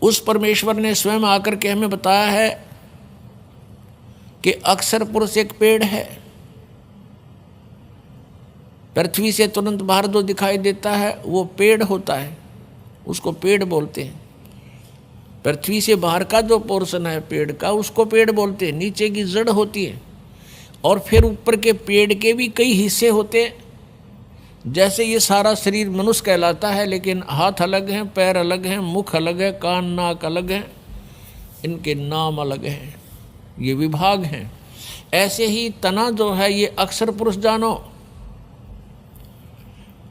उस परमेश्वर ने स्वयं आकर के हमें बताया है कि अक्षर पुरुष एक पेड़ है। पृथ्वी से तुरंत बाहर जो दिखाई देता है वो पेड़ होता है, उसको पेड़ बोलते हैं। पृथ्वी से बाहर का जो पोर्शन है पेड़ का उसको पेड़ बोलते हैं। नीचे की जड़ होती है और फिर ऊपर के पेड़ के भी कई हिस्से होते हैं। जैसे ये सारा शरीर मनुष्य कहलाता है, लेकिन हाथ अलग हैं, पैर अलग हैं, मुख अलग है, कान नाक अलग हैं, इनके नाम अलग हैं, ये विभाग हैं। ऐसे ही तना जो है ये अक्षर पुरुष जानो,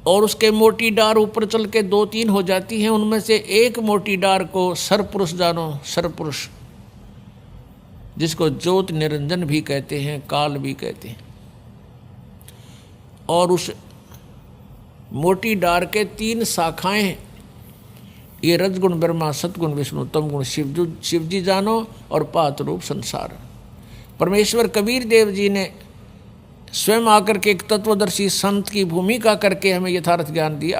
और उसके मोटी डार ऊपर चल के 2-3 हो जाती हैं, उनमें से एक मोटी डार को सरपुरुष जानो, सरपुरुष, जिसको ज्योत निरंजन भी कहते हैं, काल भी कहते हैं। और उस मोटी डार के 3 शाखाएं, ये रजगुण ब्रह्मा, सतगुण विष्णु, तमगुण शिवजी जानो, और पात रूप संसार। परमेश्वर कबीर देव जी ने स्वयं आकर के एक तत्वदर्शी संत की भूमिका करके हमें यथार्थ ज्ञान दिया।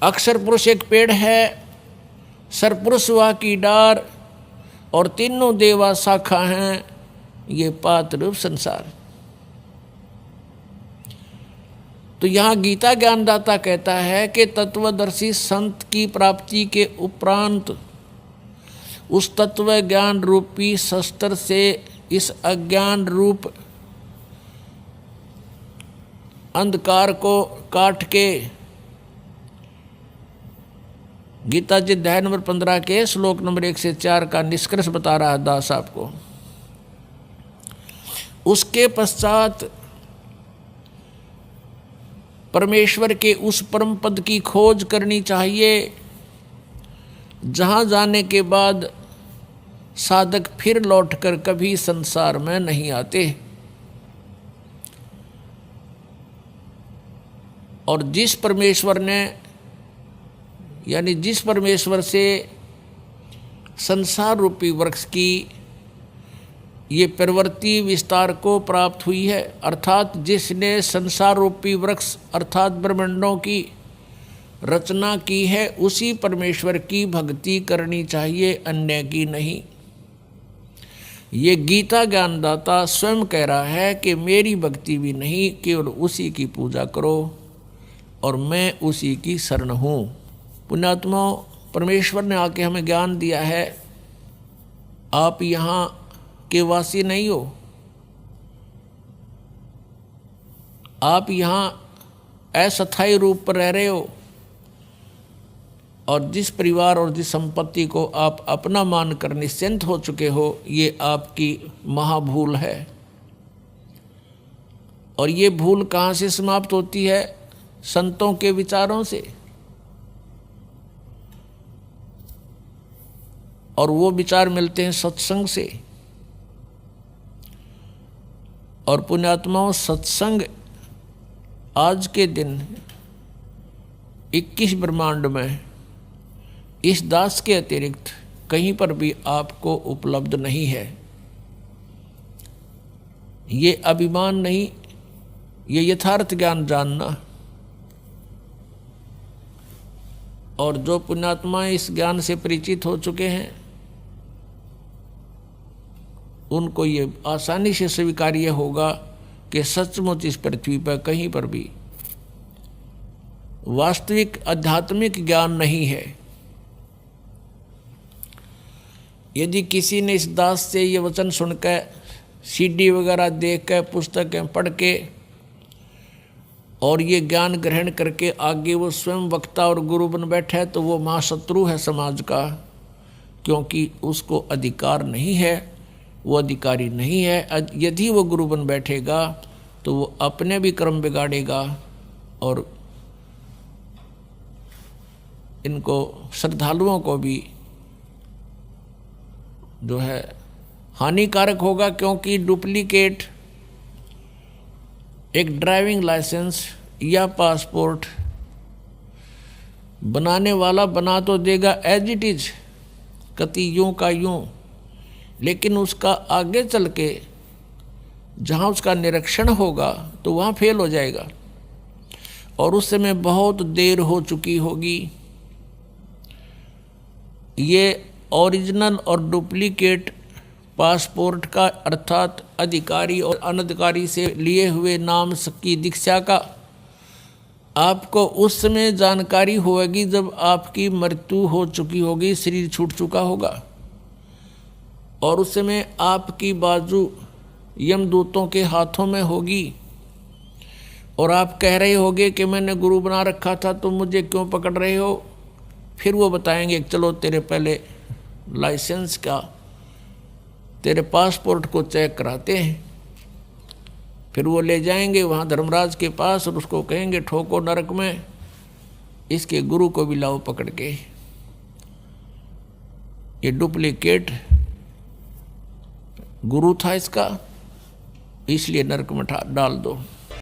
अक्षर पुरुष एक पेड़ है, सरपुरुष वा की डार, और तीनों देवा शाखा हैं, ये पात रूप संसार। तो यहाँ गीता ज्ञानदाता कहता है कि तत्वदर्शी संत की प्राप्ति के उपरांत उस तत्व ज्ञान रूपी शस्त्र से इस अज्ञान रूप अंधकार को काट के, गीता जी अध्याय नंबर 15 के श्लोक नंबर 1 से 4 का निष्कर्ष बता रहा है दास आपको। उसके पश्चात परमेश्वर के उस परम पद की खोज करनी चाहिए, जहाँ जाने के बाद साधक फिर लौटकर कभी संसार में नहीं आते। और जिस परमेश्वर ने, यानी जिस परमेश्वर से संसार रूपी वृक्ष की ये प्रवृत्ति विस्तार को प्राप्त हुई है, अर्थात जिसने संसार रूपी वृक्ष अर्थात ब्रह्मांडों की रचना की है, उसी परमेश्वर की भक्ति करनी चाहिए, अन्य की नहीं। ये गीता ज्ञानदाता स्वयं कह रहा है कि मेरी भक्ति भी नहीं, केवल उसी की पूजा करो और मैं उसी की शरण हूँ। पुण्यात्मा, परमेश्वर ने आके हमें ज्ञान दिया है। आप यहाँ के वासी नहीं हो, आप यहाँ अस्थायी रूप पर रह रहे हो, और जिस परिवार और जिस संपत्ति को आप अपना मानकर निश्चिंत हो चुके हो, ये आपकी महाभूल है। और ये भूल कहाँ से समाप्त होती है? संतों के विचारों से। और वो विचार मिलते हैं सत्संग से। और पुण्यात्माओं, सत्संग आज के दिन 21 ब्रह्मांड में इस दास के अतिरिक्त कहीं पर भी आपको उपलब्ध नहीं है। ये अभिमान नहीं, ये यथार्थ ज्ञान जानना। और जो पुण्यात्मा इस ज्ञान से परिचित हो चुके हैं, उनको ये आसानी से स्वीकार्य होगा कि सचमुच इस पृथ्वी पर कहीं पर भी वास्तविक आध्यात्मिक ज्ञान नहीं है। यदि किसी ने इस दास से ये वचन सुनकर, सीडी वगैरह देख कर, पुस्तकें पढ़ के और ये ज्ञान ग्रहण करके आगे वो स्वयं वक्ता और गुरु बन बैठा है, तो वो महाशत्रु है समाज का, क्योंकि उसको अधिकार नहीं है, वो अधिकारी नहीं है। यदि वो गुरु बन बैठेगा तो वो अपने भी कर्म बिगाड़ेगा और इनको श्रद्धालुओं को भी जो है हानिकारक होगा, क्योंकि डुप्लीकेट एक ड्राइविंग लाइसेंस या पासपोर्ट बनाने वाला बना तो देगा एज इट इज, कति यूं का यूं, लेकिन उसका आगे चल के जहाँ उसका निरीक्षण होगा तो वहाँ फेल हो जाएगा और उस समय बहुत देर हो चुकी होगी। ये ओरिजिनल और डुप्लीकेट पासपोर्ट का अर्थात अधिकारी और अनधिकारी से लिए हुए नाम की दीक्षा का आपको उस समय जानकारी होगी जब आपकी मृत्यु हो चुकी होगी, शरीर छूट चुका होगा, और उस समय आपकी बाजू यमदूतों के हाथों में होगी और आप कह रहे होगे कि मैंने गुरु बना रखा था, तुम मुझे क्यों पकड़ रहे हो। फिर वो बताएंगे चलो तेरे पहले लाइसेंस का, तेरे पासपोर्ट को चेक कराते हैं। फिर वो ले जाएंगे वहाँ धर्मराज के पास और उसको कहेंगे ठोको नरक में, इसके गुरु को भी लाओ पकड़ के, ये डुप्लीकेट गुरु था इसका, इसलिए नरक में डाल दो।